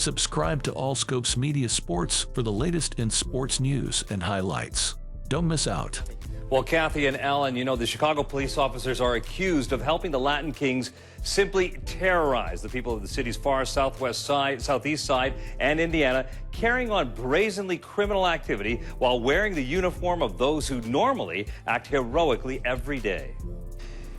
Subscribe to All Scopes Media Sports for the latest in sports news and highlights. Don't miss out. Well, Kathy and Alan, you know, the Chicago police officers are accused of helping the Latin Kings simply terrorize the people of the city's far southwest side, southeast side, and Indiana, carrying on brazenly criminal activity while wearing the uniform of those who normally act heroically every day.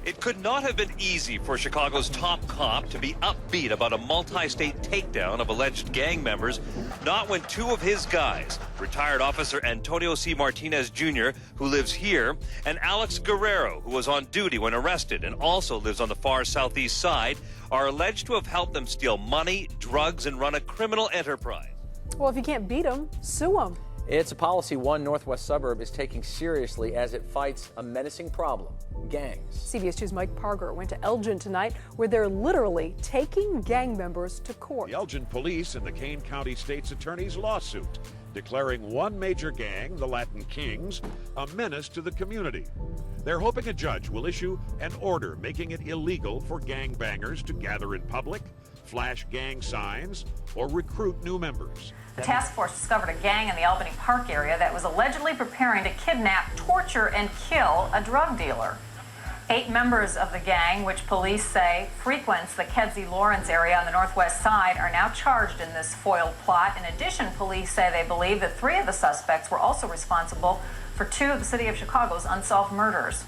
It could not have been easy for Chicago's top cop to be upbeat about a multi-state takedown of alleged gang members, not when two of his guys, retired officer Antonio C. Martinez Jr., who lives here, and Alex Guerrero, who was on duty when arrested and also lives on the far southeast side, are alleged to have helped them steal money, drugs, and run a criminal enterprise. Well, if you can't beat them, sue them. It's a policy one northwest suburb is taking seriously as it fights a menacing problem, gangs. CBS 2's Mike Parger went to Elgin tonight, where they're literally taking gang members to court. The Elgin police and the Kane County State's Attorney's lawsuit declaring one major gang, the Latin Kings, a menace to the community. They're hoping a judge will issue an order making it illegal for gangbangers to gather in public, flash gang signs, or recruit new members. The task force discovered a gang in the Albany Park area that was allegedly preparing to kidnap, torture, and kill a drug dealer. 8 members of the gang, which police say frequents the Kedzie Lawrence area on the northwest side, are now charged in this foiled plot. In addition, police say they believe that 3 of the suspects were also responsible for 2 of the city of Chicago's unsolved murders.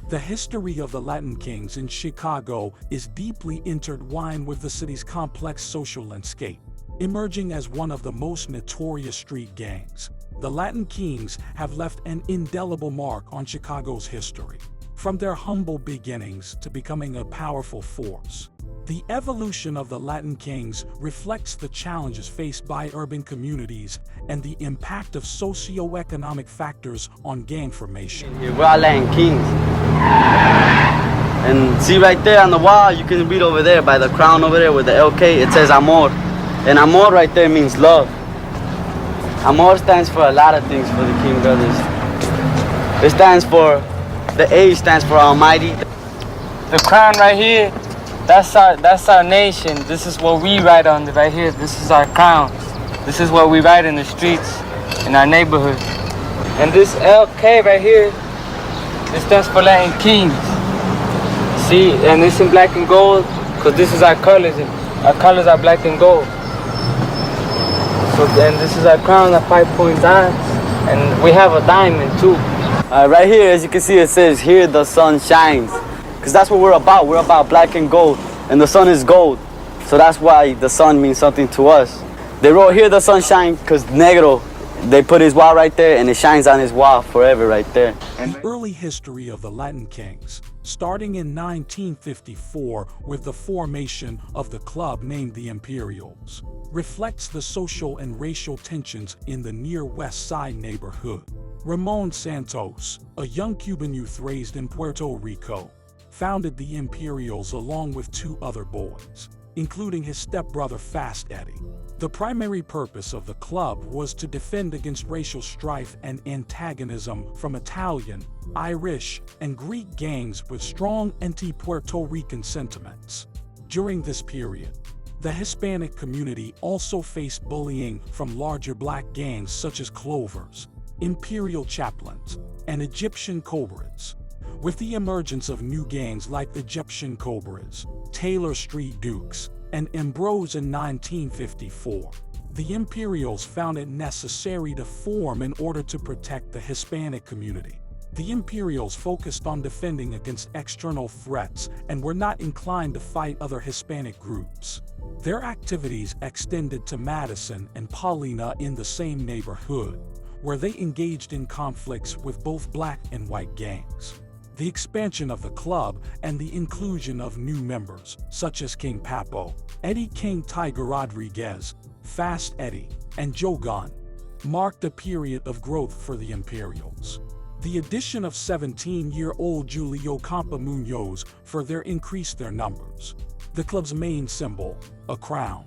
The history of the Latin Kings in Chicago is deeply intertwined with the city's complex social landscape. Emerging as one of the most notorious street gangs, the Latin Kings have left an indelible mark on Chicago's history. From their humble beginnings to becoming a powerful force, the evolution of the Latin Kings reflects the challenges faced by urban communities and the impact of socio-economic factors on gang formation. We're all Latin Kings. And see right there on the wall, you can read over there by the crown over there with the LK, it says Amor. And Amor right there means love. Amor stands for a lot of things for the King brothers. It stands for, the A stands for Almighty. The crown right here, that's our nation. This is what we write on right here. This is our crown. This is what we write in the streets, in our neighborhood. And this LK right here, it stands for Latin Kings. See, and it's in black and gold, because this is our colors. Our colors are black and gold. So then this is our crown, our 5-point dimes, and we have a diamond too. Right here, as you can see, it says, here the sun shines. Because that's what we're about. We're about black and gold, and the sun is gold. So that's why the sun means something to us. They wrote here the sun shines because Negro, they put his wall right there, and it shines on his wall forever right there. The early history of the Latin Kings, starting in 1954 with the formation of the club named the Imperials, reflects the social and racial tensions in the near West Side neighborhood. Ramon Santos, a young Cuban youth raised in Puerto Rico, founded the Imperials along with 2 other boys, including his stepbrother Fast Eddie. The primary purpose of the club was to defend against racial strife and antagonism from Italian, Irish, and Greek gangs with strong anti-Puerto Rican sentiments. During this period, the Hispanic community also faced bullying from larger black gangs such as Clovers, Imperial Chaplains, and Egyptian Cobras. With the emergence of new gangs like the Egyptian Cobras, Taylor Street Dukes, and Ambrose in 1954, the Imperials found it necessary to form in order to protect the Hispanic community. The Imperials focused on defending against external threats and were not inclined to fight other Hispanic groups. Their activities extended to Madison and Paulina in the same neighborhood, where they engaged in conflicts with both black and white gangs. The expansion of the club and the inclusion of new members, such as King Papo, Eddie King Tiger Rodriguez, Fast Eddie, and Joe Gunn, marked a period of growth for the Imperials. The addition of 17-year-old Julio Campa Munoz further increased their numbers. The club's main symbol, a crown,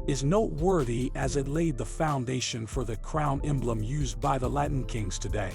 is noteworthy as it laid the foundation for the crown emblem used by the Latin Kings today.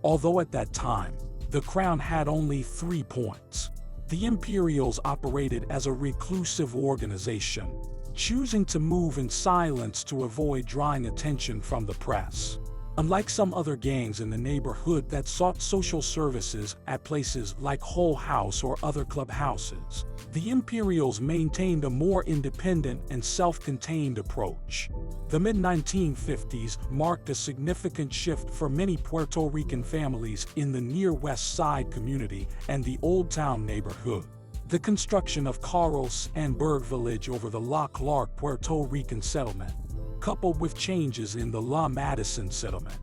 Although at that time, the crown had only 3 points, the Imperials operated as a reclusive organization, choosing to move in silence to avoid drawing attention from the press. Unlike some other gangs in the neighborhood that sought social services at places like Hull House or other clubhouses, the Imperials maintained a more independent and self-contained approach. The mid-1950s marked a significant shift for many Puerto Rican families in the Near West Side community and the Old Town neighborhood. The construction of Carlos and Berg Village over the La Clark Puerto Rican settlement, coupled with changes in the La Madison settlement,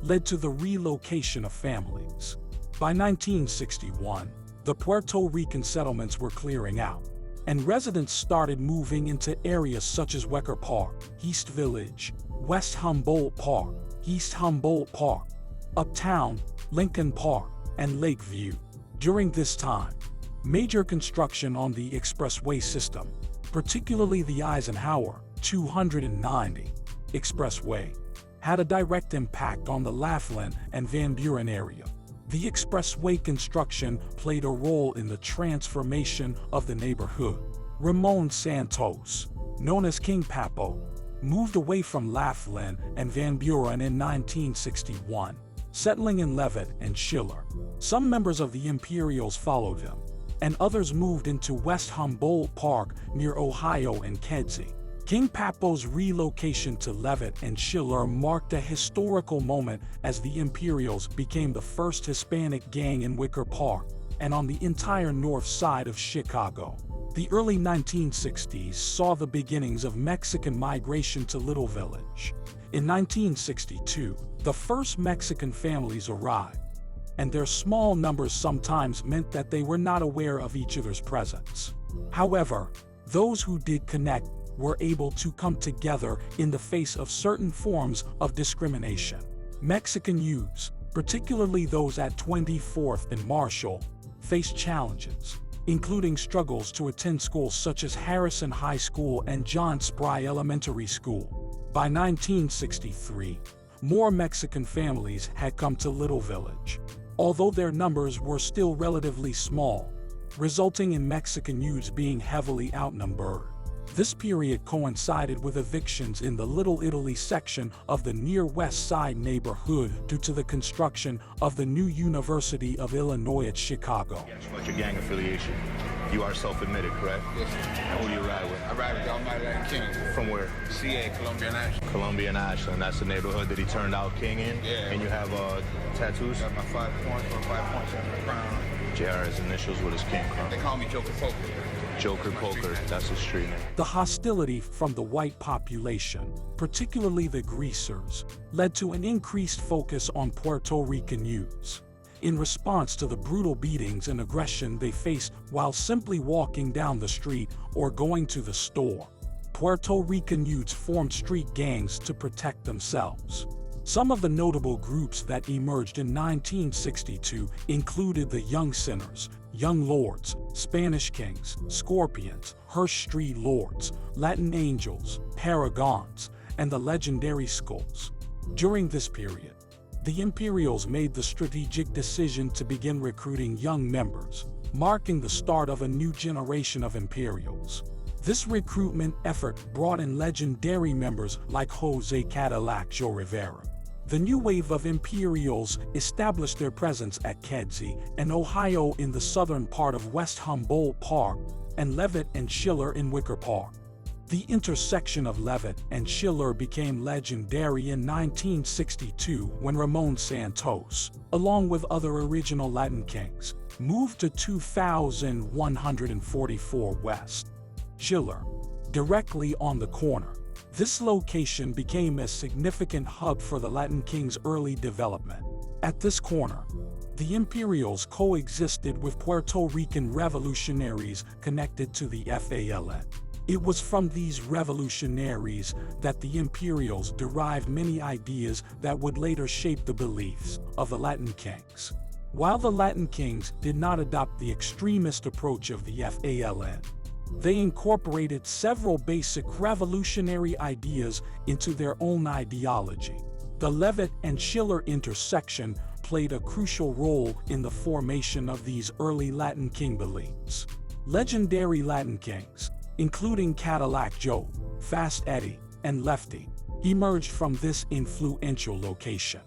led to the relocation of families. By 1961, the Puerto Rican settlements were clearing out, and residents started moving into areas such as Wecker Park, East Village, West Humboldt Park, East Humboldt Park, Uptown, Lincoln Park, and Lakeview. During this time, major construction on the expressway system, particularly the Eisenhower 290 expressway, had a direct impact on the Laughlin and Van Buren area. The expressway construction played a role in the transformation of the neighborhood. Ramon Santos, known as King Papo, moved away from Laughlin and Van Buren in 1961, settling in Levitt and Schiller. Some members of the Imperials followed him, and others moved into West Humboldt Park near Ohio and Kedzie. King Papo's relocation to Levitt and Schiller marked a historical moment as the Imperials became the first Hispanic gang in Wicker Park and on the entire north side of Chicago. The early 1960s saw the beginnings of Mexican migration to Little Village. In 1962, the first Mexican families arrived, and their small numbers sometimes meant that they were not aware of each other's presence. However, those who did connect were able to come together in the face of certain forms of discrimination. Mexican youths, particularly those at 24th and Marshall, faced challenges, including struggles to attend schools such as Harrison High School and John Spry Elementary School. By 1963, more Mexican families had come to Little Village, although their numbers were still relatively small, resulting in Mexican youths being heavily outnumbered. This period coincided with evictions in the Little Italy section of the Near West Side neighborhood due to the construction of the new University of Illinois at Chicago. What's your gang affiliation? You are self-admitted, correct? Yes. And who do you ride with? I ride with the Almighty Latin King. From where? CA, Columbia and Ashland. Columbia and Ashland. That's the neighborhood that he turned out king in? Yeah. And you have tattoos? I got my 5 points or 5 points on the crown. JR's initials with his king crown. They call me Joker Poker. Joker Poker, that's his street name. The hostility from the white population, particularly the greasers, led to an increased focus on Puerto Rican youths. In response to the brutal beatings and aggression they faced while simply walking down the street or going to the store, Puerto Rican youths formed street gangs to protect themselves. Some of the notable groups that emerged in 1962 included the Young Sinners, Young Lords, Spanish Kings, Scorpions, Hirsch Street Lords, Latin Angels, Paragons, and the legendary Skulls. During this period, the Imperials made the strategic decision to begin recruiting young members, marking the start of a new generation of Imperials. This recruitment effort brought in legendary members like Jose Cadillac Joe Rivera. The new wave of Imperials established their presence at Kedzie and Ohio in the southern part of West Humboldt Park and Levitt and Schiller in Wicker Park. The intersection of Levitt and Schiller became legendary in 1962 when Ramon Santos, along with other original Latin kings, moved to 2144 West Schiller, directly on the corner. This location became a significant hub for the Latin Kings' early development. At this corner, the Imperials coexisted with Puerto Rican revolutionaries connected to the FALN. It was from these revolutionaries that the Imperials derived many ideas that would later shape the beliefs of the Latin Kings. While the Latin Kings did not adopt the extremist approach of the FALN, they incorporated several basic revolutionary ideas into their own ideology. The Levitt and Schiller intersection played a crucial role in the formation of these early Latin King beliefs. Legendary Latin Kings, including Cadillac Joe, Fast Eddie, and Lefty, emerged from this influential location.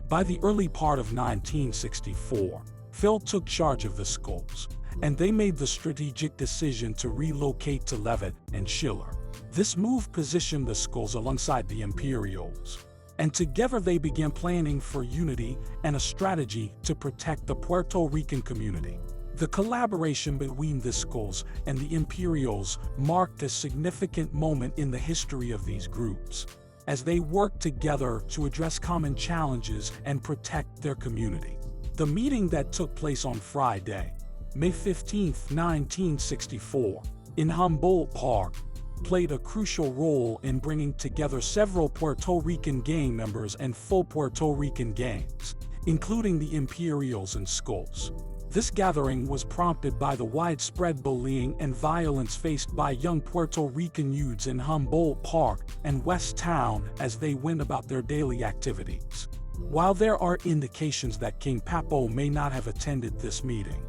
By the early part of 1964, Phil took charge of the Skulls, and they made the strategic decision to relocate to Levitt and Schiller. This move positioned the Skulls alongside the Imperials, and together they began planning for unity and a strategy to protect the Puerto Rican community. The collaboration between the Skulls and the Imperials marked a significant moment in the history of these groups, as they worked together to address common challenges and protect their community. The meeting that took place on Friday, May 15, 1964, in Humboldt Park, played a crucial role in bringing together several Puerto Rican gang members and full Puerto Rican gangs, including the Imperials and Skulls. This gathering was prompted by the widespread bullying and violence faced by young Puerto Rican youths in Humboldt Park and West Town as they went about their daily activities. While there are indications that King Papo may not have attended this meeting,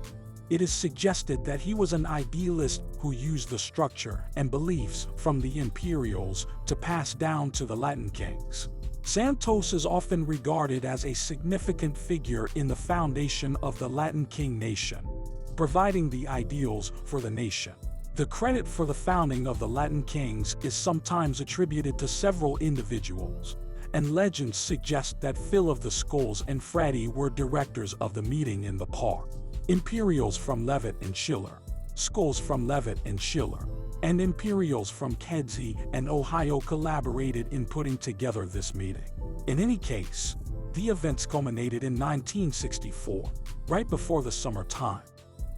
it is suggested that he was an idealist who used the structure and beliefs from the Imperials to pass down to the Latin Kings. Santos is often regarded as a significant figure in the foundation of the Latin King nation, providing the ideals for the nation. The credit for the founding of the Latin Kings is sometimes attributed to several individuals, and legends suggest that Phil of the Skulls and Freddie were directors of the meeting in the park. Imperials from Levitt and Schiller, Skulls from Levitt and Schiller, and Imperials from Kedzie and Ohio collaborated in putting together this meeting. In any case, the events culminated in 1964, right before the summertime,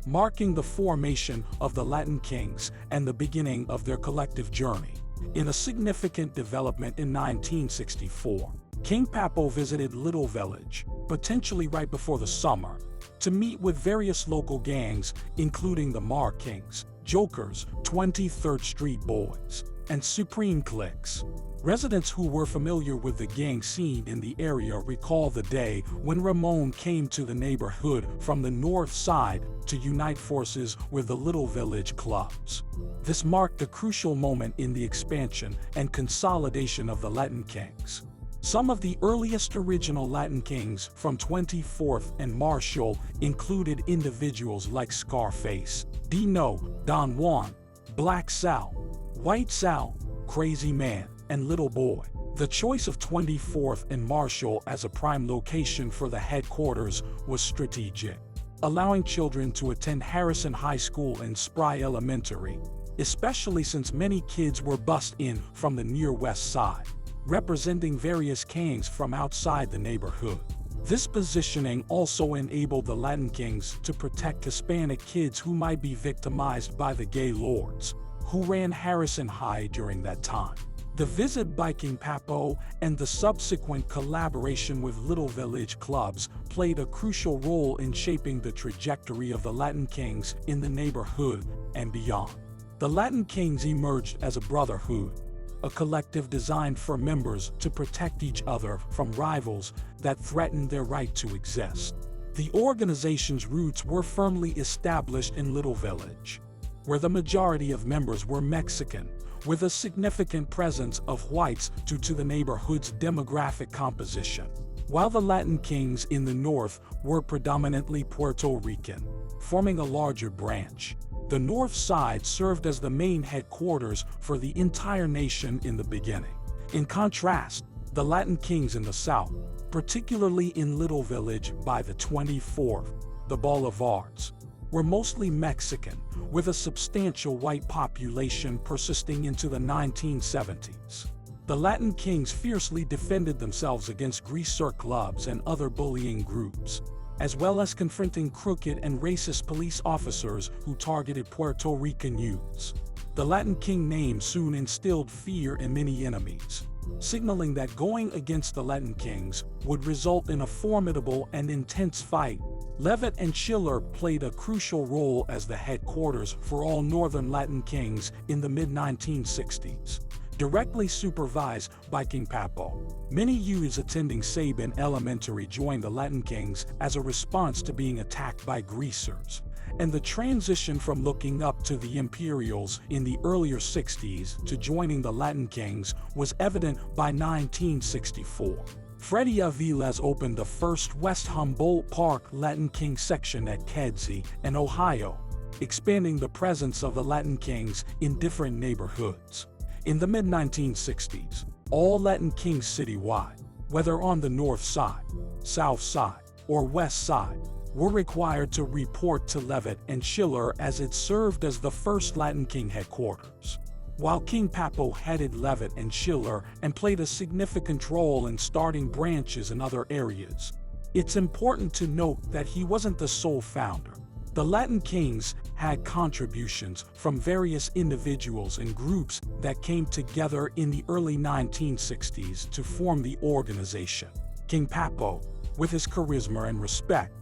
marking the formation of the Latin Kings and the beginning of their collective journey. In a significant development in 1964, King Papo visited Little Village, potentially right before the summer, to meet with various local gangs, including the Mar Kings, Jokers, 23rd Street Boys, and Supreme Cliques. Residents who were familiar with the gang scene in the area recall the day when Ramon came to the neighborhood from the north side to unite forces with the Little Village clubs. This marked a crucial moment in the expansion and consolidation of the Latin Kings. Some of the earliest original Latin Kings from 24th and Marshall included individuals like Scarface, Dino, Don Juan, Black Sal, White Sal, Crazy Man, and Little Boy. The choice of 24th and Marshall as a prime location for the headquarters was strategic, allowing children to attend Harrison High School and Spry Elementary, especially since many kids were bussed in from the near west side, representing various gangs from outside the neighborhood. This positioning also enabled the Latin Kings to protect Hispanic kids who might be victimized by the gay lords, who ran Harrison High during that time. The visit by King Papo and the subsequent collaboration with Little Village clubs played a crucial role in shaping the trajectory of the Latin Kings in the neighborhood and beyond. The Latin Kings emerged as a brotherhood, a collective designed for members to protect each other from rivals that threatened their right to exist. The organization's roots were firmly established in Little Village, where the majority of members were Mexican, with a significant presence of whites due to the neighborhood's demographic composition. While the Latin Kings in the north were predominantly Puerto Rican, forming a larger branch, the north side served as the main headquarters for the entire nation in the beginning. In contrast, the Latin Kings in the south, particularly in Little Village by the 24th, the Boulevards, were mostly Mexican, with a substantial white population persisting into the 1970s. The Latin Kings fiercely defended themselves against greaser clubs and other bullying groups, as well as confronting crooked and racist police officers who targeted Puerto Rican youths. The Latin King name soon instilled fear in many enemies, signaling that going against the Latin Kings would result in a formidable and intense fight. Levitt and Schiller played a crucial role as the headquarters for all northern Latin Kings in the mid-1960s. directly supervised by King Papo. Many youths attending Sabin Elementary joined the Latin Kings as a response to being attacked by greasers, and the transition from looking up to the Imperials in the earlier 60s to joining the Latin Kings was evident by 1964. Freddie Aviles opened the first West Humboldt Park Latin King section at Kedzie and Ohio, expanding the presence of the Latin Kings in different neighborhoods. In the mid-1960s, all Latin Kings citywide, whether on the north side, south side, or west side, were required to report to Levitt and Schiller as it served as the first Latin King headquarters. While King Papo headed Levitt and Schiller and played a significant role in starting branches in other areas, it's important to note that he wasn't the sole founder. The Latin Kings had contributions from various individuals and groups that came together in the early 1960s to form the organization. King Papo, with his charisma and respect,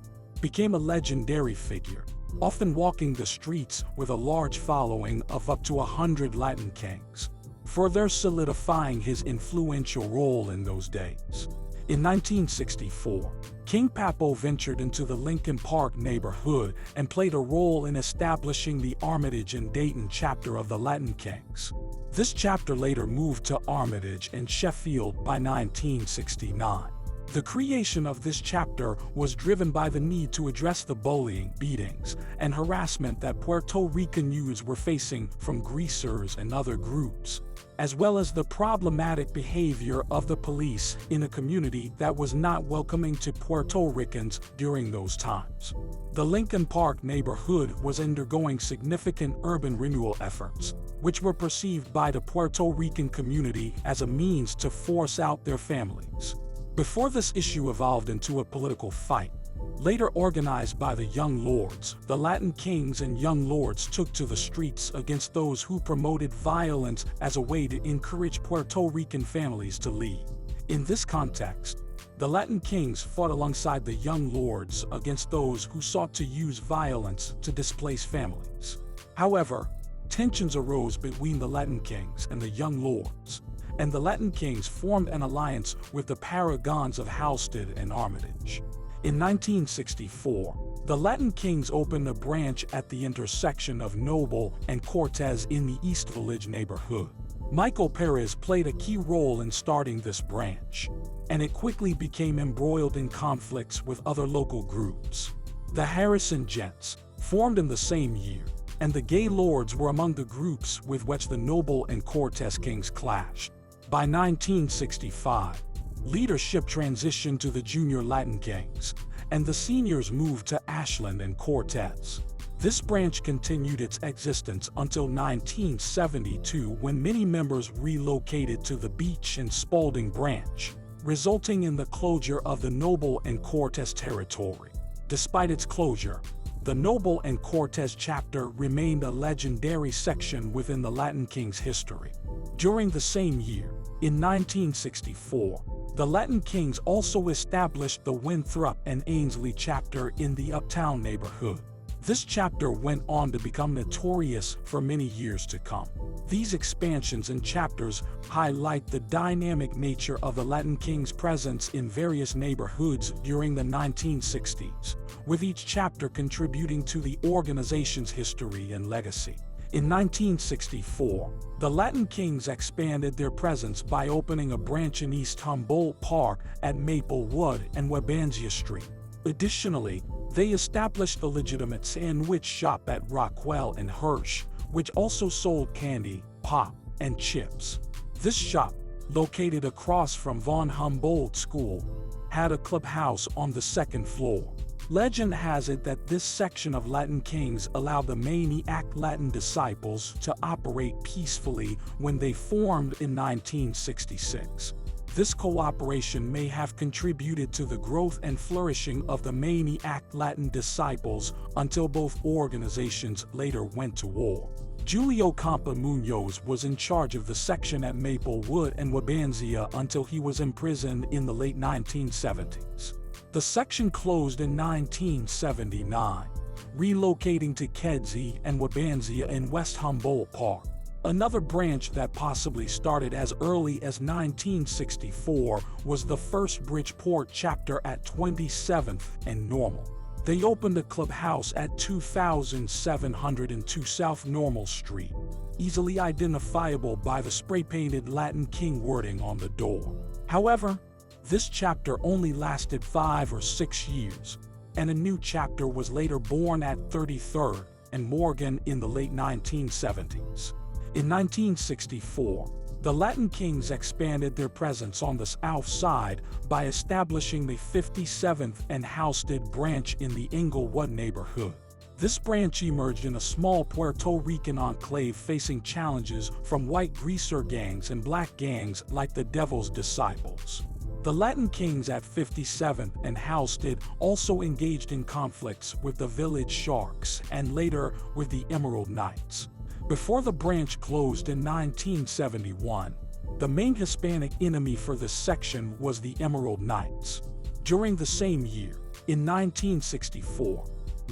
became a legendary figure, often walking the streets with a large following of up to 100 Latin Kings, further solidifying his influential role in those days. In 1964, King Papo ventured into the Lincoln Park neighborhood and played a role in establishing the Armitage and Dayton chapter of the Latin Kings. This chapter later moved to Armitage and Sheffield by 1969. The creation of this chapter was driven by the need to address the bullying, beatings, and harassment that Puerto Rican youths were facing from greasers and other groups, as well as the problematic behavior of the police in a community that was not welcoming to Puerto Ricans during those times. The Lincoln Park neighborhood was undergoing significant urban renewal efforts, which were perceived by the Puerto Rican community as a means to force out their families. Before this issue evolved into a political fight, later organized by the Young Lords, the Latin Kings and Young Lords took to the streets against those who promoted violence as a way to encourage Puerto Rican families to leave. In this context, the Latin Kings fought alongside the Young Lords against those who sought to use violence to displace families. However, tensions arose between the Latin Kings and the Young Lords, and the Latin Kings formed an alliance with the Paragons of Halsted and Armitage. In 1964, the Latin Kings opened a branch at the intersection of Noble and Cortez in the East Village neighborhood. Michael Perez played a key role in starting this branch, and it quickly became embroiled in conflicts with other local groups. The Harrison Gents, formed in the same year, and the Gay Lords were among the groups with which the Noble and Cortez Kings clashed. By 1965, leadership transitioned to the Junior Latin Kings, and the seniors moved to Ashland and Cortez. This branch continued its existence until 1972, when many members relocated to the Beach and Spalding branch, resulting in the closure of the Noble and Cortez territory. Despite its closure, the Noble and Cortez chapter remained a legendary section within the Latin Kings' history. During the same year, in 1964, the Latin Kings also established the Winthrop and Ainsley chapter in the Uptown neighborhood. This chapter went on to become notorious for many years to come. These expansions and chapters highlight the dynamic nature of the Latin Kings' presence in various neighborhoods during the 1960s, with each chapter contributing to the organization's history and legacy. In 1964, the Latin Kings expanded their presence by opening a branch in East Humboldt Park at Maplewood and Wabansia Street. Additionally, they established a legitimate sandwich shop at Rockwell and Hirsch, which also sold candy, pop, and chips. This shop, located across from Von Humboldt School, had a clubhouse on the second floor. Legend has it that this section of Latin Kings allowed the Maniac Latin disciples to operate peacefully when they formed in 1966. This cooperation may have contributed to the growth and flourishing of the Maniac Latin disciples until both organizations later went to war. Julio Campa Munoz was in charge of the section at Maplewood and Wabansia until he was imprisoned in the late 1970s. The section closed in 1979, relocating to Kedzie and Wabansia in West Humboldt Park. Another branch that possibly started as early as 1964 was the First Bridgeport chapter at 27th and Normal. They opened a clubhouse at 2702 South Normal Street, easily identifiable by the spray-painted Latin King wording on the door. However, this chapter only lasted 5 or 6 years, and a new chapter was later born at 33rd and Morgan in the late 1970s. In 1964, the Latin Kings expanded their presence on the south side by establishing the 57th and Housestead branch in the Inglewood neighborhood. This branch emerged in a small Puerto Rican enclave facing challenges from white greaser gangs and black gangs like the Devil's Disciples. The Latin Kings at 57th and Housestead also engaged in conflicts with the Village Sharks and later with the Emerald Knights. Before the branch closed in 1971, the main Hispanic enemy for this section was the Emerald Knights. During the same year, in 1964,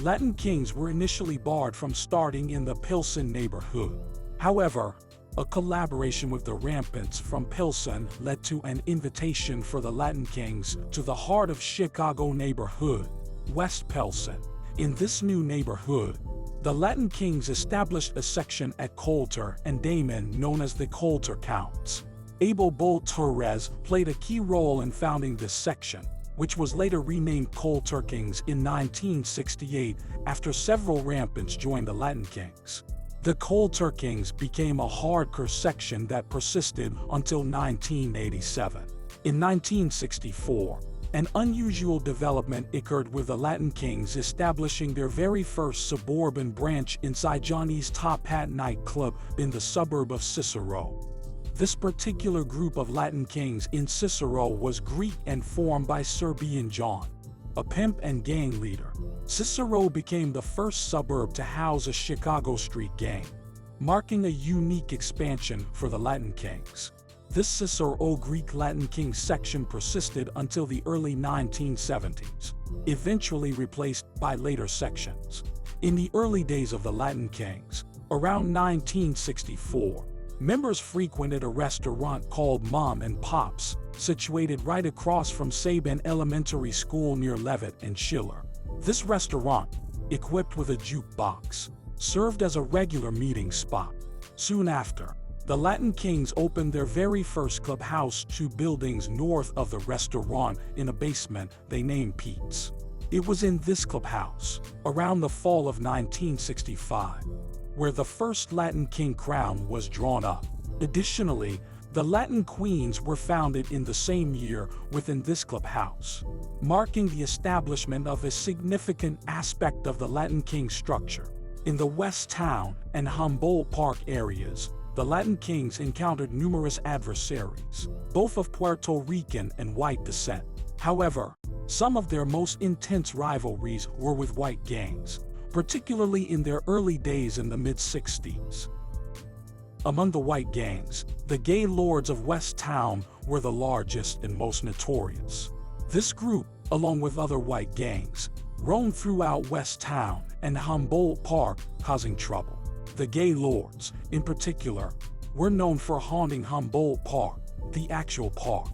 Latin Kings were initially barred from starting in the Pilsen neighborhood. However, a collaboration with the Rampants from Pilsen led to an invitation for the Latin Kings to the heart of Chicago neighborhood, West Pilsen. In this new neighborhood, the Latin Kings established a section at Coulter and Damon known as the Coulter Counts. Abel Bull Torres played a key role in founding this section, which was later renamed Coulter Kings in 1968 after several Rampants joined the Latin Kings. The Coulter Kings became a hardcore section that persisted until 1987. In 1964, an unusual development occurred with the Latin Kings establishing their very first suburban branch inside Johnny's Top Hat nightclub in the suburb of Cicero. This particular group of Latin Kings in Cicero was Greek and formed by Serbian John, a pimp and gang leader. Cicero became the first suburb to house a Chicago street gang, marking a unique expansion for the Latin Kings. This Cicero Greek Latin King section persisted until the early 1970s, eventually replaced by later sections. In the early days of the Latin Kings, around 1964, members frequented a restaurant called Mom and Pop's, situated right across from Sabin Elementary School near Levitt and Schiller. This restaurant, equipped with a jukebox, served as a regular meeting spot. Soon after, the Latin Kings opened their very first clubhouse 2 buildings north of the restaurant in a basement they named Pete's. It was in this clubhouse, around the fall of 1965, where the first Latin King crown was drawn up. Additionally, the Latin Queens were founded in the same year within this clubhouse, marking the establishment of a significant aspect of the Latin King structure. In the West Town and Humboldt Park areas, the Latin Kings encountered numerous adversaries, both of Puerto Rican and white descent. However, some of their most intense rivalries were with white gangs, particularly in their early days in the mid-60s. Among the white gangs, the Gay Lords of West Town were the largest and most notorious. This group, along with other white gangs, roamed throughout West Town and Humboldt Park, causing trouble. The Gay Lords, in particular, were known for haunting Humboldt Park, the actual park,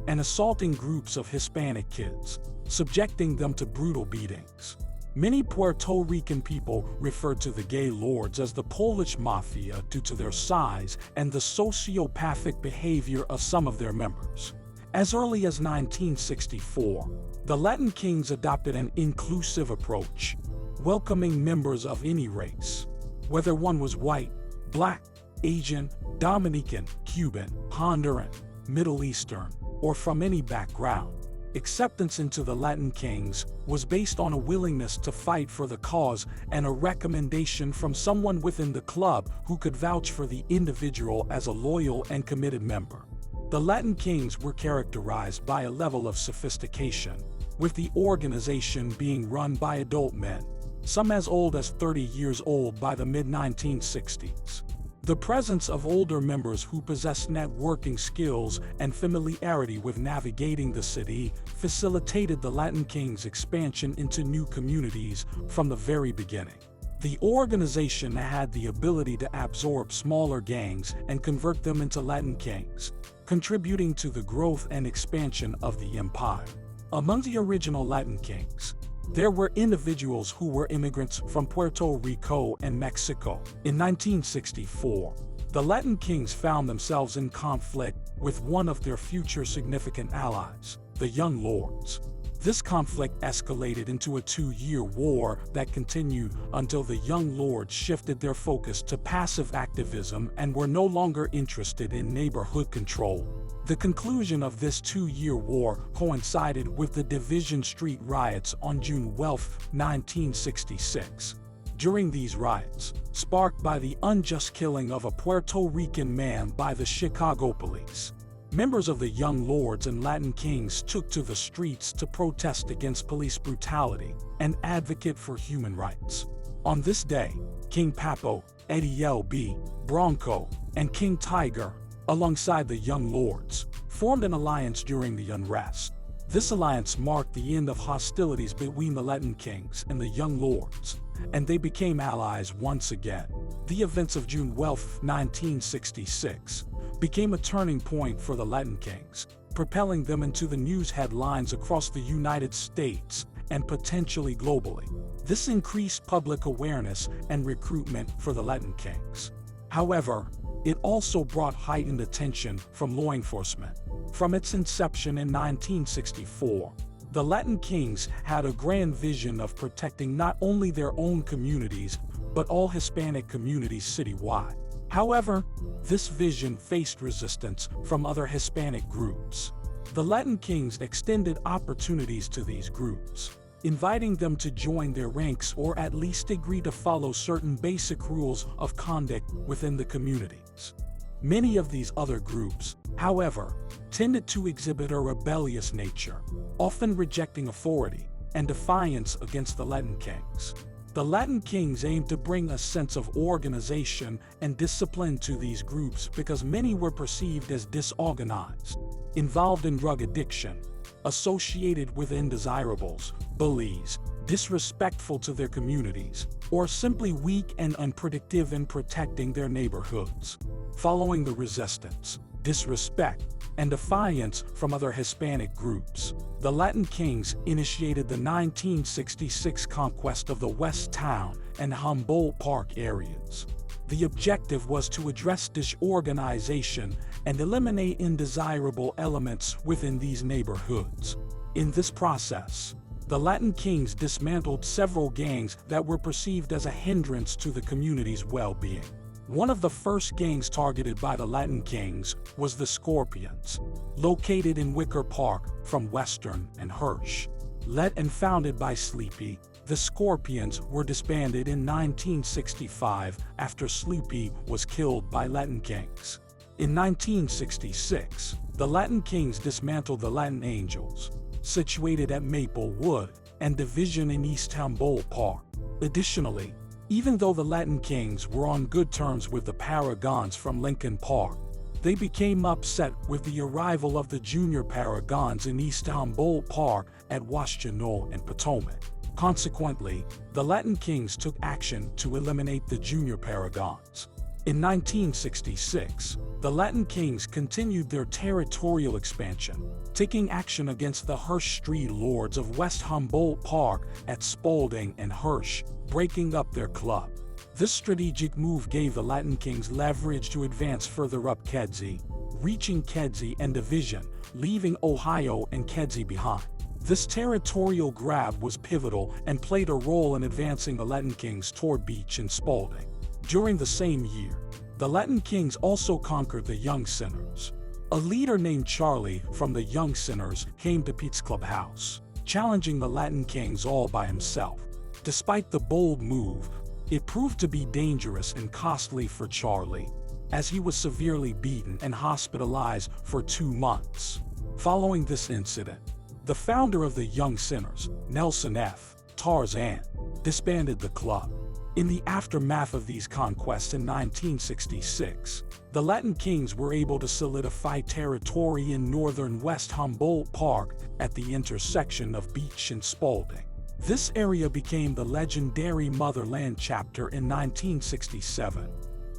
and assaulting groups of Hispanic kids, subjecting them to brutal beatings. Many Puerto Rican people referred to the Gay Lords as the Polish Mafia due to their size and the sociopathic behavior of some of their members. As early as 1964, the Latin Kings adopted an inclusive approach, welcoming members of any race, whether one was white, black, Asian, Dominican, Cuban, Honduran, Middle Eastern, or from any background. Acceptance into the Latin Kings was based on a willingness to fight for the cause and a recommendation from someone within the club who could vouch for the individual as a loyal and committed member. The Latin Kings were characterized by a level of sophistication, with the organization being run by adult men, some as old as 30 years old by the mid-1960s. The presence of older members who possessed networking skills and familiarity with navigating the city facilitated the Latin Kings' expansion into new communities from the very beginning. The organization had the ability to absorb smaller gangs and convert them into Latin kings, contributing to the growth and expansion of the empire. Among the original Latin kings, there were individuals who were immigrants from Puerto Rico and Mexico. In 1964, the Latin kings found themselves in conflict with one of their future significant allies, the Young Lords. This conflict escalated into a 2-year war that continued until the Young Lords shifted their focus to passive activism and were no longer interested in neighborhood control. The conclusion of this 2-year war coincided with the Division Street riots on June 12, 1966. During these riots, sparked by the unjust killing of a Puerto Rican man by the Chicago police, members of the Young Lords and Latin Kings took to the streets to protest against police brutality and advocate for human rights. On this day, King Papo, Eddie L.B., Bronco, and King Tiger, alongside the Young Lords, formed an alliance during the unrest. This alliance marked the end of hostilities between the Latin Kings and the Young Lords, and they became allies once again. The events of June 12, 1966, became a turning point for the Latin Kings, propelling them into the news headlines across the United States and potentially globally. This increased public awareness and recruitment for the Latin Kings. However, it also brought heightened attention from law enforcement. From its inception in 1964, the Latin Kings had a grand vision of protecting not only their own communities, but all Hispanic communities citywide. However, this vision faced resistance from other Hispanic groups. The Latin Kings extended opportunities to these groups, inviting them to join their ranks or at least agree to follow certain basic rules of conduct within the communities. Many of these other groups, however, tended to exhibit a rebellious nature, often rejecting authority and defiance against the Latin Kings. The Latin Kings aimed to bring a sense of organization and discipline to these groups because many were perceived as disorganized, involved in drug addiction, associated with undesirables, bullies, disrespectful to their communities, or simply weak and unproductive in protecting their neighborhoods. Following the resistance, disrespect, and defiance from other Hispanic groups, the Latin Kings initiated the 1966 conquest of the West Town and Humboldt Park areas. The objective was to address disorganization and eliminate undesirable elements within these neighborhoods. In this process, the Latin Kings dismantled several gangs that were perceived as a hindrance to the community's well-being. One of the first gangs targeted by the Latin Kings was the Scorpions, located in Wicker Park from Western and Hirsch. Led and founded by Sleepy, the Scorpions were disbanded in 1965 after Sleepy was killed by Latin Kings. In 1966, the Latin Kings dismantled the Latin Angels, situated at Maplewood and Division in East Humboldt Park. Additionally, even though the Latin Kings were on good terms with the Paragons from Lincoln Park, they became upset with the arrival of the Junior Paragons in East Humboldt Park at Washtenaw and Potomac. Consequently, the Latin Kings took action to eliminate the Junior Paragons. In 1966, the Latin Kings continued their territorial expansion, taking action against the Hirsch Street Lords of West Humboldt Park at Spalding and Hirsch, breaking up their club. This strategic move gave the Latin Kings leverage to advance further up Kedzie, reaching Kedzie and Division, leaving Ohio and Kedzie behind. This territorial grab was pivotal and played a role in advancing the Latin Kings toward Beach and Spalding. During the same year, the Latin Kings also conquered the Young Sinners. A leader named Charlie from the Young Sinners came to Pete's clubhouse, challenging the Latin Kings all by himself. Despite the bold move, it proved to be dangerous and costly for Charlie, as he was severely beaten and hospitalized for 2 months. Following this incident, the founder of the Young Sinners, Nelson F. Tarzan, disbanded the club. In the aftermath of these conquests in 1966, the Latin Kings were able to solidify territory in northern West Humboldt Park at the intersection of Beach and Spalding. This area became the legendary Motherland chapter in 1967,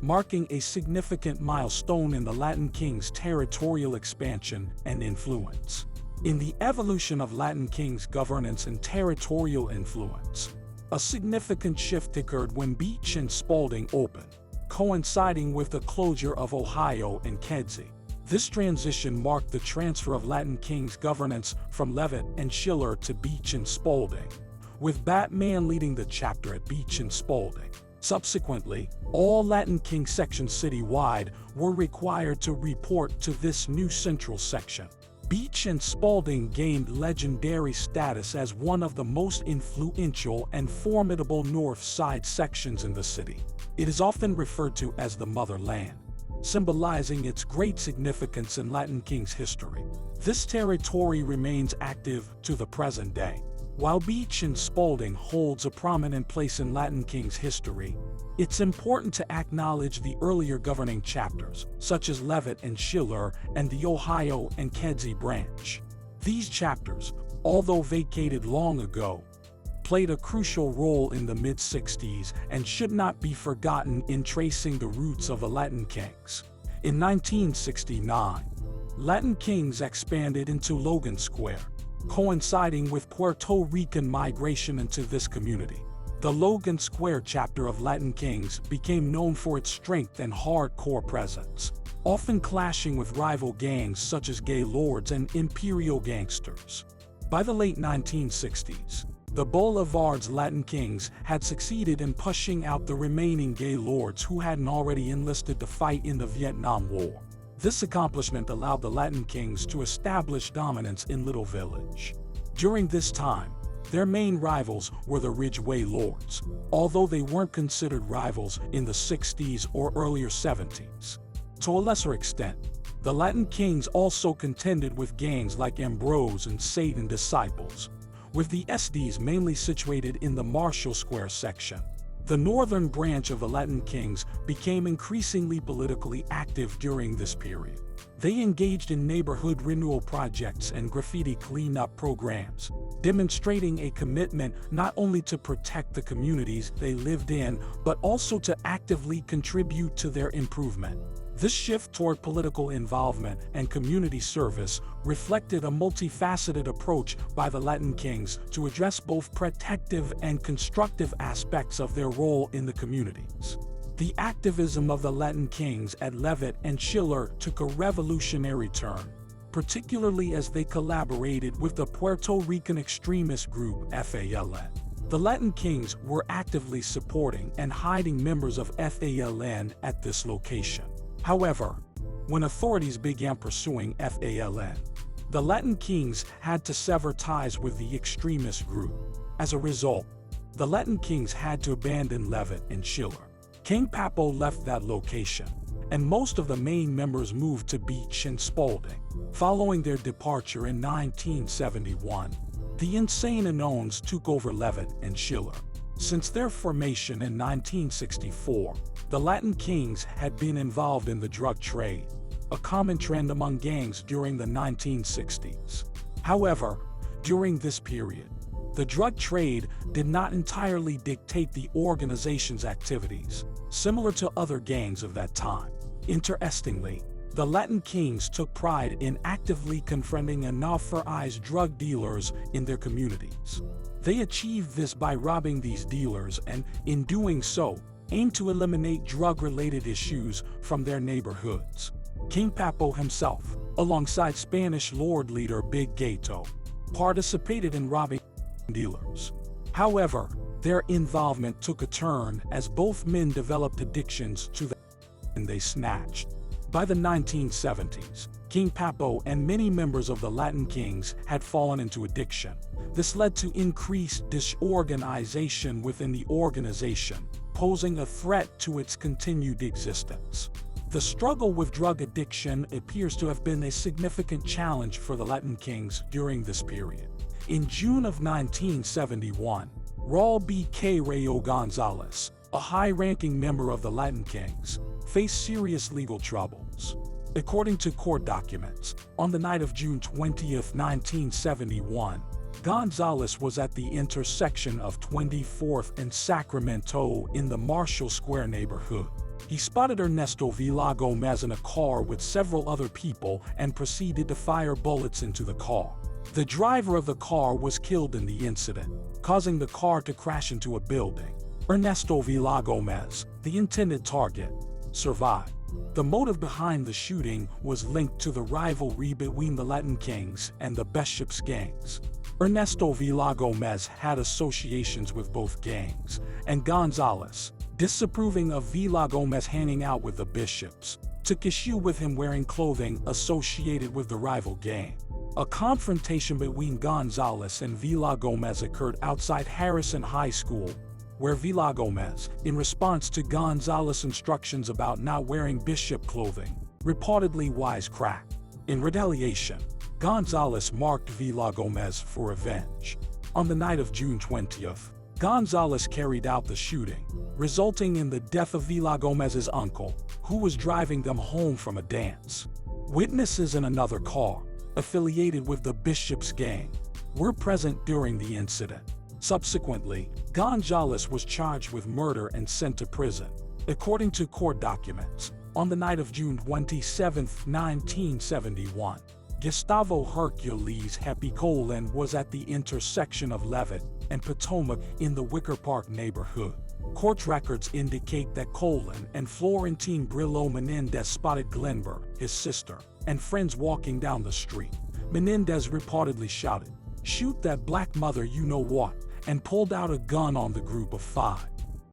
marking a significant milestone in the Latin Kings' territorial expansion and influence. In the evolution of Latin Kings' governance and territorial influence, a significant shift occurred when Beach and Spalding opened, coinciding with the closure of Ohio and Kedzie. This transition marked the transfer of Latin Kings' governance from Leavitt and Schiller to Beach and Spalding, with Batman leading the chapter at Beach and Spalding. Subsequently, all Latin King sections citywide were required to report to this new central section. Beach and Spalding gained legendary status as one of the most influential and formidable North Side sections in the city. It is often referred to as the Motherland, symbolizing its great significance in Latin Kings history. This territory remains active to the present day. While Beach and Spalding holds a prominent place in Latin Kings history, it's important to acknowledge the earlier governing chapters, such as Leavitt and Schiller and the Ohio and Kedzie branch. These chapters, although vacated long ago, played a crucial role in the mid-60s and should not be forgotten in tracing the roots of the Latin Kings. In 1969, Latin Kings expanded into Logan Square, coinciding with Puerto Rican migration into this community. The Logan Square chapter of Latin Kings became known for its strength and hardcore presence, often clashing with rival gangs such as Gaylords and Imperial gangsters. By the late 1960s, the Boulevard's Latin Kings had succeeded in pushing out the remaining Gaylords who hadn't already enlisted to fight in the Vietnam War. This accomplishment allowed the Latin Kings to establish dominance in Little Village. During this time, their main rivals were the Ridgeway Lords, although they weren't considered rivals in the 60s or earlier 70s. To a lesser extent, the Latin Kings also contended with gangs like Ambrose and Satan Disciples, with the SDs mainly situated in the Marshall Square section. The northern branch of the Latin Kings became increasingly politically active during this period. They engaged in neighborhood renewal projects and graffiti cleanup programs, demonstrating a commitment not only to protect the communities they lived in, but also to actively contribute to their improvement. This shift toward political involvement and community service reflected a multifaceted approach by the Latin Kings to address both protective and constructive aspects of their role in the communities. The activism of the Latin Kings at Leavitt and Schiller took a revolutionary turn, particularly as they collaborated with the Puerto Rican extremist group FALN. The Latin Kings were actively supporting and hiding members of FALN at this location. However, when authorities began pursuing FALN, the Latin Kings had to sever ties with the extremist group. As a result, the Latin Kings had to abandon Leavitt and Schiller. King Papo left that location, and most of the main members moved to Beach and Spalding. Following their departure in 1971, the Insane Unknowns took over Leavitt and Schiller. Since their formation in 1964, the Latin Kings had been involved in the drug trade, a common trend among gangs during the 1960s. However, during this period, the drug trade did not entirely dictate the organization's activities, similar to other gangs of that time. Interestingly, the Latin Kings took pride in actively confronting unauthorized drug dealers in their communities. They achieved this by robbing these dealers and, in doing so, aimed to eliminate drug-related issues from their neighborhoods. King Papo himself, alongside Spanish Lord leader Big Gato, participated in robbing dealers. However, their involvement took a turn as both men developed addictions to the and they snatched. By the 1970s, King Papo and many members of the Latin Kings had fallen into addiction. This led to increased disorganization within the organization, posing a threat to its continued existence. The struggle with drug addiction appears to have been a significant challenge for the Latin Kings during this period. In June of 1971, Raul B.K. Rayo Gonzalez, a high-ranking member of the Latin Kings, faced serious legal troubles. According to court documents, on the night of June 20, 1971, Gonzalez was at the intersection of 24th and Sacramento in the Marshall Square neighborhood. He spotted Ernesto Villagomez in a car with several other people and proceeded to fire bullets into the car. The driver of the car was killed in the incident, causing the car to crash into a building. Ernesto Villagomez, the intended target, survived. The motive behind the shooting was linked to the rivalry between the Latin Kings and the Bishops gangs. Ernesto Villagomez had associations with both gangs, and Gonzalez, disapproving of Villagomez hanging out with the Bishops, took issue with him wearing clothing associated with the rival gang. A confrontation between Gonzalez and Villagomez occurred outside Harrison High School, where Villagomez, in response to Gonzalez's instructions about not wearing bishop clothing, reportedly wisecracked. In retaliation, Gonzalez marked Villagomez for revenge. On the night of June 20th, Gonzalez carried out the shooting, resulting in the death of Villagomez's uncle, who was driving them home from a dance. Witnesses in another car, affiliated with the Bishops gang, were present during the incident. Subsequently, Gonzalez was charged with murder and sent to prison. According to court documents, on the night of June 27, 1971, Gustavo Hercules Happy Colon was at the intersection of Levitt and Potomac in the Wicker Park neighborhood. Court records indicate that Colon and Florentine Brillo Menendez spotted Glenber, his sister, and friends walking down the street. Menendez reportedly shouted, "Shoot that black mother you know what," and pulled out a gun on the group of five.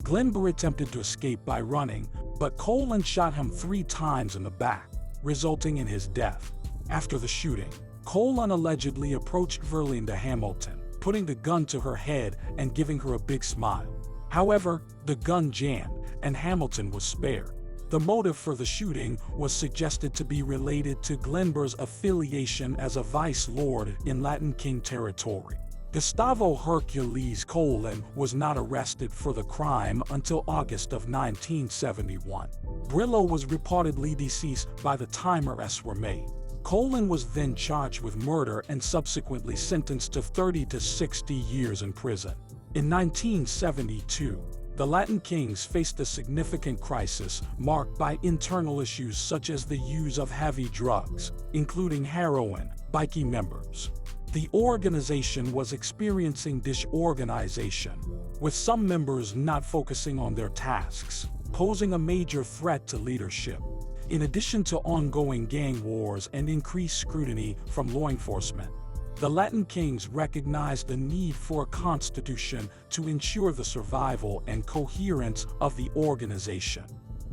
Glenber attempted to escape by running, but Colon shot him 3 times in the back, resulting in his death. After the shooting, Colon allegedly approached Verlinda Hamilton, putting the gun to her head and giving her a big smile. However, the gun jammed, and Hamilton was spared. The motive for the shooting was suggested to be related to Glenber's affiliation as a vice lord in Latin King territory. Gustavo Hercules Colon was not arrested for the crime until August of 1971. Brillo was reportedly deceased by the time arrests were made. Colon was then charged with murder and subsequently sentenced to 30 to 60 years in prison. In 1972, the Latin Kings faced a significant crisis marked by internal issues such as the use of heavy drugs, including heroin, by key members. The organization was experiencing disorganization, with some members not focusing on their tasks, posing a major threat to leadership. In addition to ongoing gang wars and increased scrutiny from law enforcement, the Latin Kings recognized the need for a constitution to ensure the survival and coherence of the organization.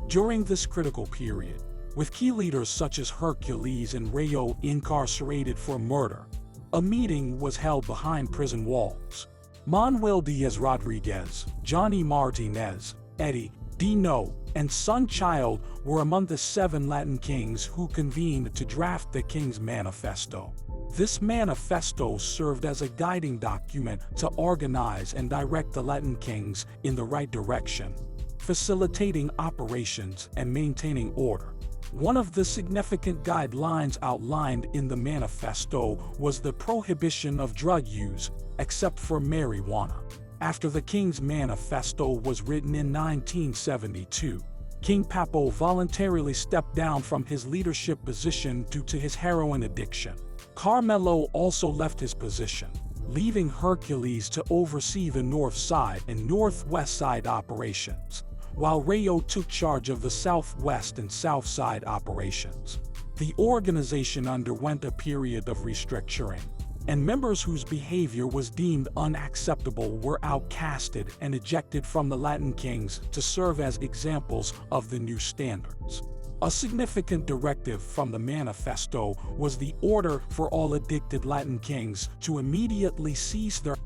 During this critical period, with key leaders such as Hercules and Rayo incarcerated for murder, a meeting was held behind prison walls. Manuel Diaz Rodriguez, Johnny Martinez, Eddie Dino, and Son Child were among the 7 Latin Kings who convened to draft the King's Manifesto. This manifesto served as a guiding document to organize and direct the Latin Kings in the right direction, facilitating operations and maintaining order. One of the significant guidelines outlined in the manifesto was the prohibition of drug use, except for marijuana. After the King's Manifesto was written in 1972, King Papo voluntarily stepped down from his leadership position due to his heroin addiction. Carmelo also left his position, leaving Hercules to oversee the North Side and Northwest Side operations, while Rayo took charge of the Southwest and South Side operations. The organization underwent a period of restructuring, and members whose behavior was deemed unacceptable were outcasted and ejected from the Latin Kings to serve as examples of the new standards. A significant directive from the manifesto was the order for all addicted Latin Kings to immediately cease their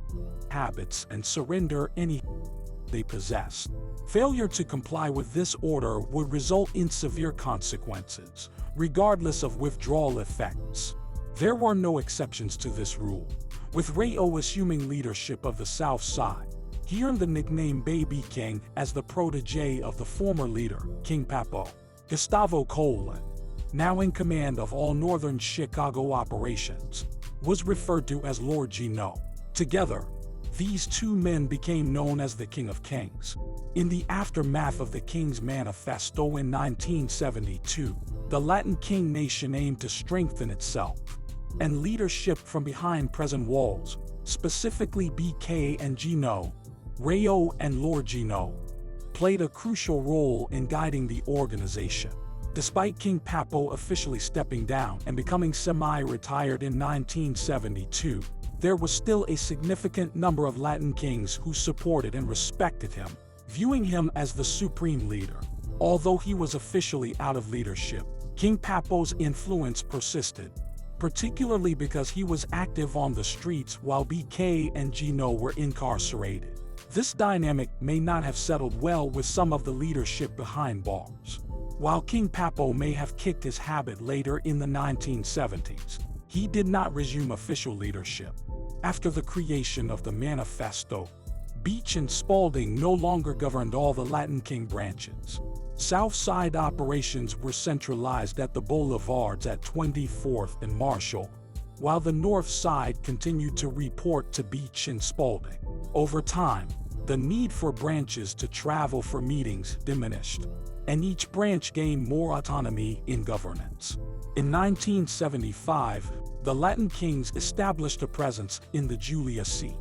habits and surrender any they possessed. Failure to comply with this order would result in severe consequences, regardless of withdrawal effects. There were no exceptions to this rule, with Rayo assuming leadership of the South Side. He earned the nickname Baby King as the protege of the former leader, King Papo. Gustavo Colon, now in command of all northern Chicago operations, was referred to as Lord Gino. Together, these two men became known as the King of Kings. In the aftermath of the King's Manifesto in 1972, the Latin King nation aimed to strengthen itself, and leadership from behind prison walls, specifically BK and Gino, Rayo and Lord Gino, played a crucial role in guiding the organization. Despite King Papo officially stepping down and becoming semi-retired in 1972, there was still a significant number of Latin kings who supported and respected him, viewing him as the supreme leader. Although he was officially out of leadership, King Papo's influence persisted, particularly because he was active on the streets while BK and Gino were incarcerated. This dynamic may not have settled well with some of the leadership behind bars. While King Papo may have kicked his habit later in the 1970s, he did not resume official leadership. After the creation of the Manifesto, Beach and Spalding no longer governed all the Latin King branches. South Side operations were centralized at the boulevards at 24th and Marshall, while the North Side continued to report to Beach and Spalding. Over time, the need for branches to travel for meetings diminished, and each branch gained more autonomy in governance. In 1975, the Latin Kings established a presence in the Julia C.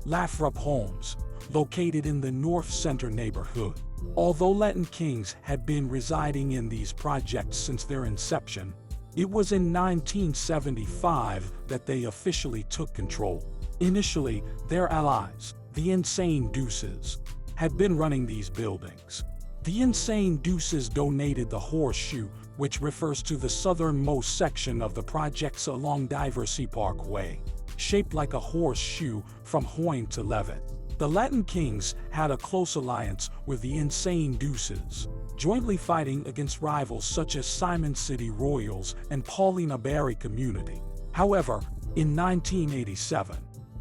Lathrop homes, located in the North Center neighborhood. Although Latin Kings had been residing in these projects since their inception, it was in 1975 that they officially took control. Initially, their allies, the Insane Deuces, had been running these buildings. The Insane Deuces donated the Horseshoe, which refers to the southernmost section of the projects along Diversey Parkway, shaped like a horseshoe from Hoyne to Levitt. The Latin Kings had a close alliance with the Insane Deuces, jointly fighting against rivals such as Simon City Royals and Paulina Barry Community. However, in 1987,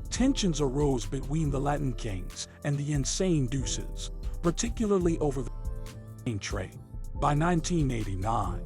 tensions arose between the Latin Kings and the Insane Deuces, particularly over the trade. By 1989,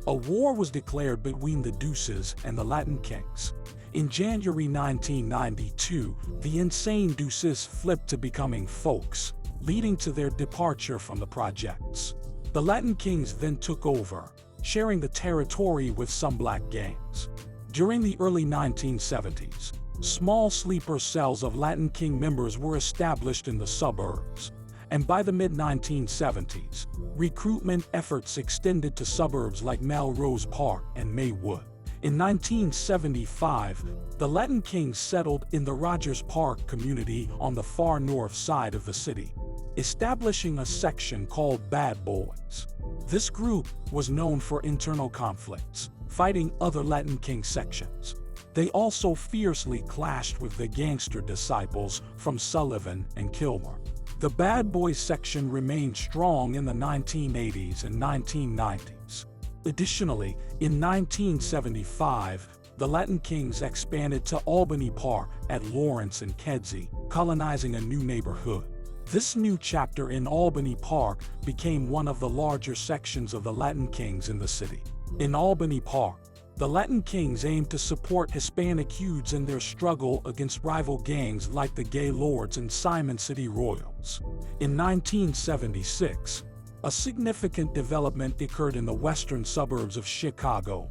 a war was declared between the Deuces and the Latin Kings. In January 1992, the Insane Deuces flipped to becoming folks, leading to their departure from the projects. The Latin Kings then took over, sharing the territory with some black gangs. During the early 1970s, small sleeper cells of Latin King members were established in the suburbs. And by the mid-1970s, recruitment efforts extended to suburbs like Melrose Park and Maywood. In 1975, the Latin Kings settled in the Rogers Park community on the far north side of the city, establishing a section called Bad Boys. This group was known for internal conflicts, fighting other Latin King sections. They also fiercely clashed with the gangster disciples from Sullivan and Kilmer. The Bad Boys section remained strong in the 1980s and 1990s. Additionally, in 1975, the Latin Kings expanded to Albany Park at Lawrence and Kedzie, colonizing a new neighborhood. This new chapter in Albany Park became one of the larger sections of the Latin Kings in the city. In Albany Park, the Latin Kings aimed to support Hispanic youths in their struggle against rival gangs like the Gaylords and Simon City Royals. In 1976, a significant development occurred in the western suburbs of Chicago,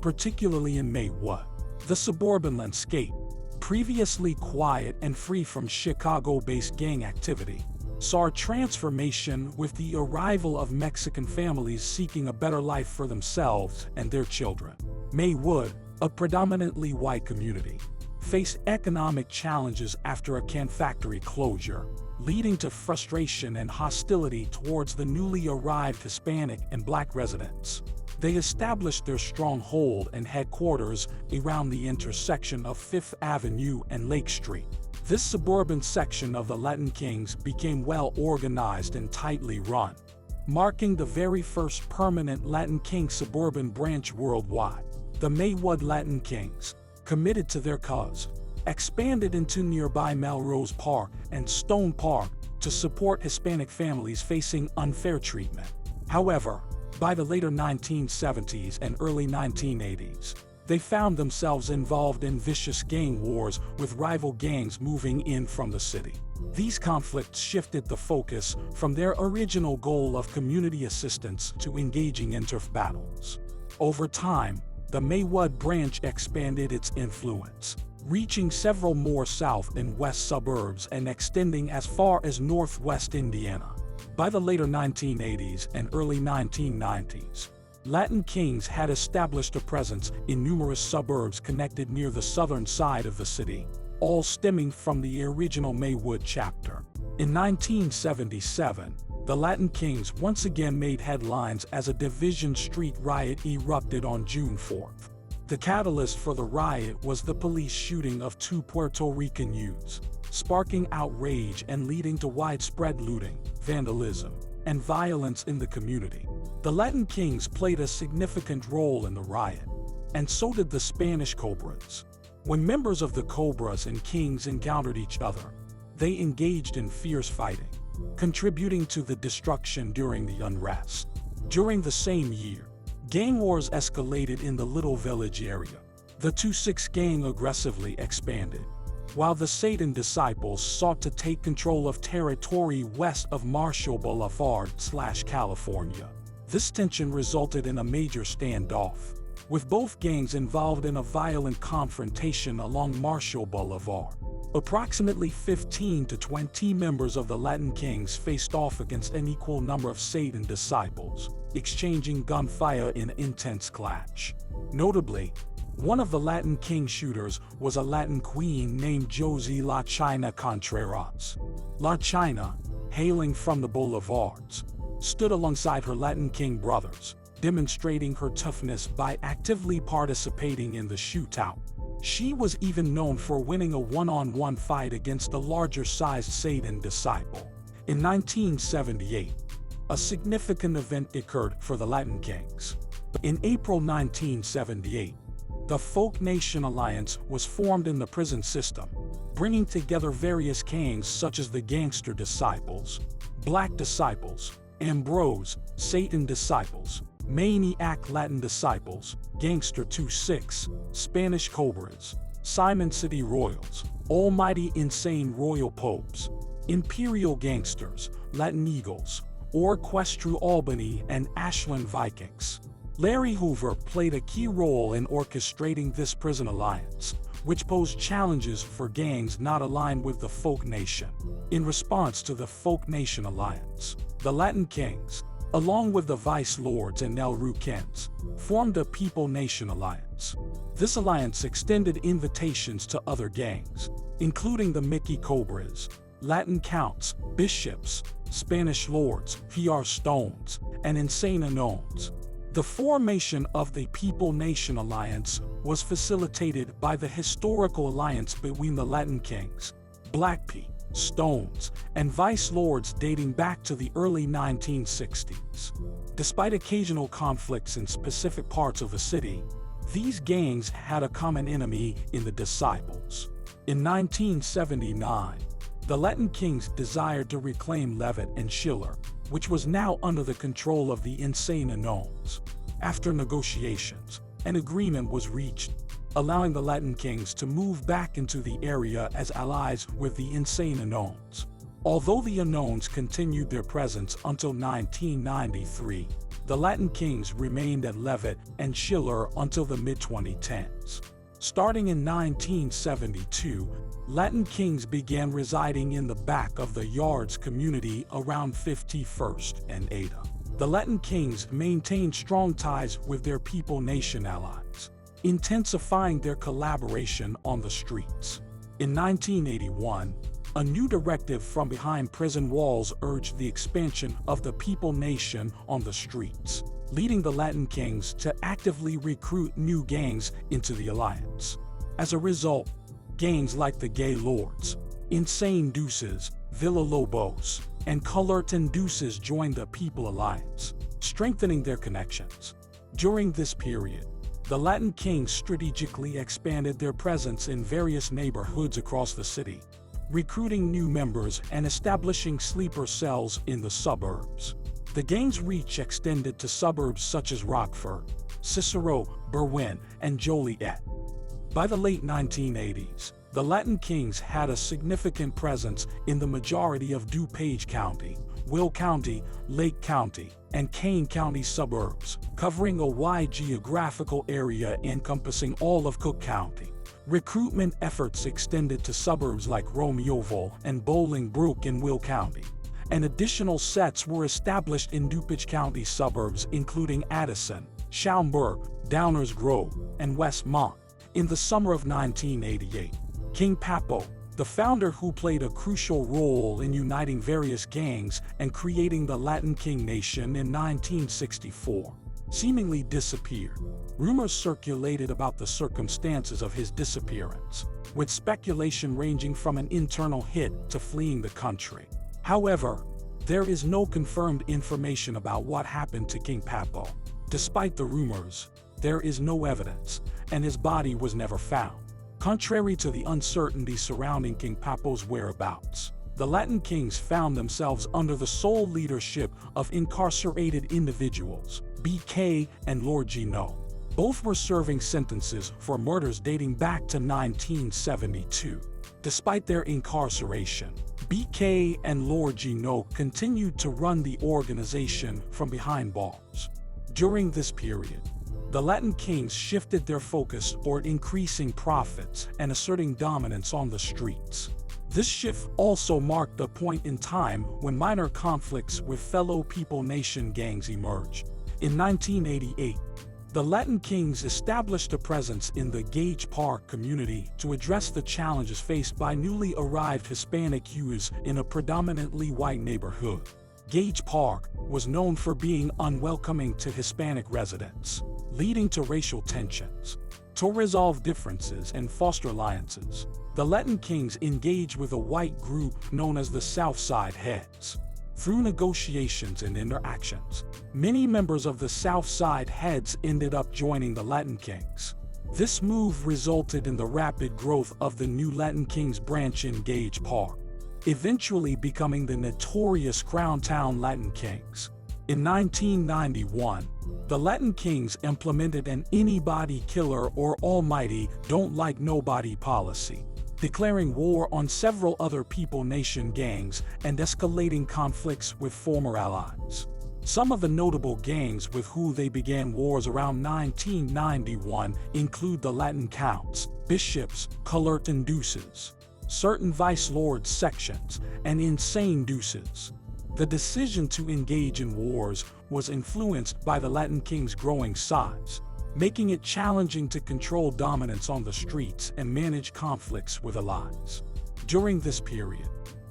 particularly in Maywood. The suburban landscape, previously quiet and free from Chicago-based gang activity, saw a transformation with the arrival of Mexican families seeking a better life for themselves and their children. Maywood, a predominantly white community, faced economic challenges after a can factory closure, leading to frustration and hostility towards the newly arrived Hispanic and black residents. They established their stronghold and headquarters around the intersection of Fifth Avenue and Lake Street. This suburban section of the Latin Kings became well organized and tightly run, marking the very first permanent Latin King suburban branch worldwide. The Maywood Latin Kings, committed to their cause, expanded into nearby Melrose Park and Stone Park to support Hispanic families facing unfair treatment. However, by the later 1970s and early 1980s, They found themselves involved in vicious gang wars with rival gangs moving in from the city. These conflicts shifted the focus from their original goal of community assistance to engaging in turf battles. Over time, the Maywood branch expanded its influence, reaching several more south and west suburbs and extending as far as northwest Indiana. By the later 1980s and early 1990s, Latin Kings had established a presence in numerous suburbs connected near the southern side of the city, all stemming from the original Maywood chapter. In 1977, the Latin Kings once again made headlines as a Division Street riot erupted on June 4th. The catalyst for the riot was the police shooting of 2 Puerto Rican youths, sparking outrage and leading to widespread looting, vandalism, and violence in the community. The Latin Kings played a significant role in the riot, and so did the Spanish Cobras. When members of the Cobras and Kings encountered each other, they engaged in fierce fighting, contributing to the destruction during the unrest. During the same year, gang wars escalated in the Little Village area. The 2-6 gang aggressively expanded, while the Satan Disciples sought to take control of territory west of Marshall Boulevard/California. This tension resulted in a major standoff, with both gangs involved in a violent confrontation along Marshall Boulevard. Approximately 15 to 20 members of the Latin Kings faced off against an equal number of Satan Disciples, exchanging gunfire in an intense clash. Notably, one of the Latin King shooters was a Latin queen named Josie La China Contreras. La China, hailing from the boulevards, stood alongside her Latin King brothers, demonstrating her toughness by actively participating in the shootout. She was even known for winning a one-on-one fight against a larger-sized Satan disciple. In 1978, a significant event occurred for the Latin Kings. In April 1978, the Folk Nation Alliance was formed in the prison system, bringing together various gangs such as the Gangster Disciples, Black Disciples, Ambrose, Satan Disciples, Maniac Latin Disciples, Gangster 2-6, Spanish Cobras, Simon City Royals, Almighty Insane Royal Popes, Imperial Gangsters, Latin Eagles, Orchestra Albany, and Ashland Vikings. Larry Hoover played a key role in orchestrating this prison alliance, which posed challenges for gangs not aligned with the Folk Nation. In response to the Folk Nation Alliance, the Latin Kings, along with the Vice Lords and El Rucans, formed a People Nation Alliance. This alliance extended invitations to other gangs, including the Mickey Cobras, Latin Counts, Bishops, Spanish Lords, PR Stones, and Insane Unknowns. The formation of the People Nation Alliance was facilitated by the historical alliance between the Latin Kings, Black P, Stones, and Vice Lords dating back to the early 1960s. Despite occasional conflicts in specific parts of the city, these gangs had a common enemy in the Disciples. In 1979, the Latin Kings desired to reclaim Levitt and Schiller, which was now under the control of the Insane Unknowns. After negotiations, an agreement was reached, allowing the Latin Kings to move back into the area as allies with the Insane Unknowns. Although the Unknowns continued their presence until 1993, the Latin Kings remained at Levitt and Schiller until the mid-2010s. Starting in 1972, Latin Kings began residing in the back of the Yards community around 51st and Ada. The Latin Kings maintained strong ties with their People Nation allies, intensifying their collaboration on the streets. In 1981, a new directive from behind prison walls urged the expansion of the People Nation on the streets, leading the Latin Kings to actively recruit new gangs into the alliance. As a result, gangs like the Gay Lords, Insane Deuces, Villa Lobos, and Cullerton Deuces joined the People Alliance, strengthening their connections. During this period, the Latin Kings strategically expanded their presence in various neighborhoods across the city, recruiting new members and establishing sleeper cells in the suburbs. The gang's reach extended to suburbs such as Rockford, Cicero, Berwyn, and Joliet. By the late 1980s, the Latin Kings had a significant presence in the majority of DuPage County, Will County, Lake County, and Kane County suburbs, covering a wide geographical area encompassing all of Cook County. Recruitment efforts extended to suburbs like Romeoville and Bolingbrook in Will County, and additional sets were established in DuPage County suburbs including Addison, Schaumburg, Downers Grove, and Westmont. In the summer of 1988, King Papo, the founder who played a crucial role in uniting various gangs and creating the Latin King Nation in 1964, seemingly disappeared. Rumors circulated about the circumstances of his disappearance, with speculation ranging from an internal hit to fleeing the country. However, there is no confirmed information about what happened to King Papo. Despite the rumors, there is no evidence, and his body was never found. Contrary to the uncertainty surrounding King Papo's whereabouts, the Latin Kings found themselves under the sole leadership of incarcerated individuals, BK and Lord Gino. Both were serving sentences for murders dating back to 1972. Despite their incarceration, BK and Lord Gino continued to run the organization from behind bars. During this period, the Latin Kings shifted their focus toward increasing profits and asserting dominance on the streets. This shift also marked a point in time when minor conflicts with fellow People Nation gangs emerged. In 1988, the Latin Kings established a presence in the Gage Park community to address the challenges faced by newly arrived Hispanic youths in a predominantly white neighborhood. Gage Park was known for being unwelcoming to Hispanic residents, leading to racial tensions. To resolve differences and foster alliances, the Latin Kings engaged with a white group known as the Southside Heads. Through negotiations and interactions, many members of the Southside Heads ended up joining the Latin Kings. This move resulted in the rapid growth of the new Latin Kings branch in Gage Park, eventually becoming the notorious Crown Town Latin Kings. In 1991, the Latin Kings implemented an anybody killer or almighty don't like nobody policy, declaring war on several other People Nation gangs and escalating conflicts with former allies. Some of the notable gangs with who they began wars around 1991 include the Latin Counts, Bishops, Cullerton Deuces, certain Vice Lords sections, and Insane Deuces. The decision to engage in wars was influenced by the Latin Kings' growing size, making it challenging to control dominance on the streets and manage conflicts with allies. During this period,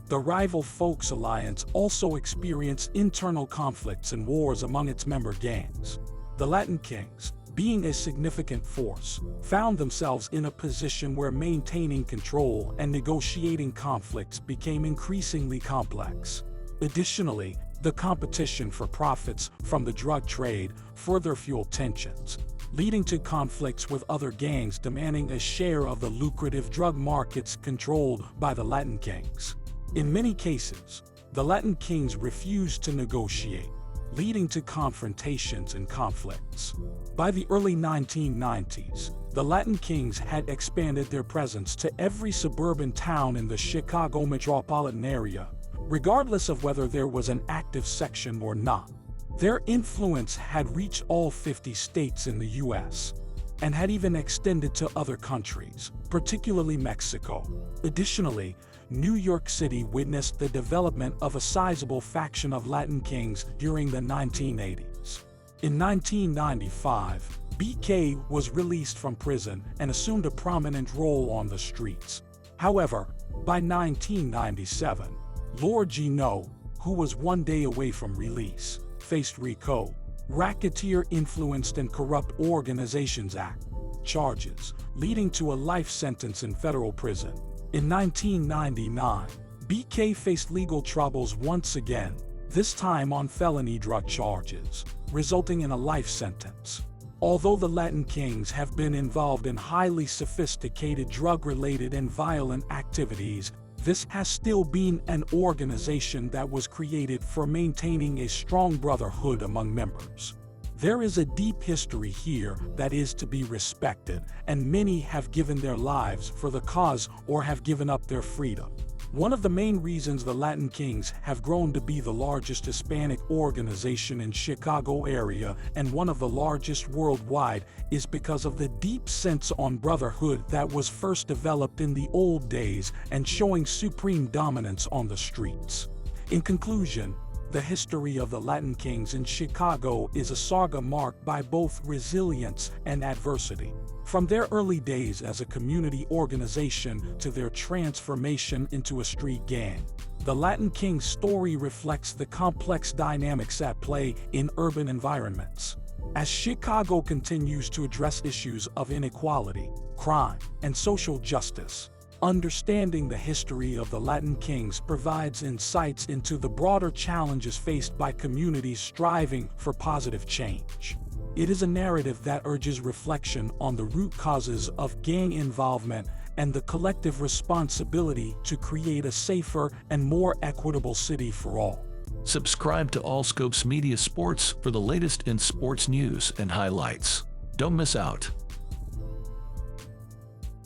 the rival Folks Alliance also experienced internal conflicts and wars among its member gangs. The Latin Kings, being a significant force, found themselves in a position where maintaining control and negotiating conflicts became increasingly complex. Additionally, the competition for profits from the drug trade further fueled tensions, leading to conflicts with other gangs demanding a share of the lucrative drug markets controlled by the Latin Kings. In many cases, the Latin Kings refused to negotiate, leading to confrontations and conflicts. By the early 1990s, the Latin Kings had expanded their presence to every suburban town in the Chicago metropolitan area, regardless of whether there was an active section or not. Their influence had reached all 50 states in the U.S. and had even extended to other countries, particularly Mexico. Additionally, New York City witnessed the development of a sizable faction of Latin Kings during the 1980s. In 1995, BK was released from prison and assumed a prominent role on the streets. However, by 1997, Lord Gino, who was one day away from release, faced RICO, Racketeer-Influenced and Corrupt Organizations Act, charges, leading to a life sentence in federal prison. In 1999, BK faced legal troubles once again, this time on felony drug charges, resulting in a life sentence. Although the Latin Kings have been involved in highly sophisticated drug-related and violent activities, this has still been an organization that was created for maintaining a strong brotherhood among members. There is a deep history here that is to be respected, and many have given their lives for the cause or have given up their freedom. One of the main reasons the Latin Kings have grown to be the largest Hispanic organization in Chicago area and one of the largest worldwide is because of the deep sense on brotherhood that was first developed in the old days and showing supreme dominance on the streets. In conclusion, the history of the Latin Kings in Chicago is a saga marked by both resilience and adversity. From their early days as a community organization to their transformation into a street gang, the Latin Kings story reflects the complex dynamics at play in urban environments. As Chicago continues to address issues of inequality, crime, and social justice, understanding the history of the Latin Kings provides insights into the broader challenges faced by communities striving for positive change. It is a narrative that urges reflection on the root causes of gang involvement and the collective responsibility to create a safer and more equitable city for all. Subscribe to All Scopes Media Sports for the latest in sports news and highlights. Don't miss out.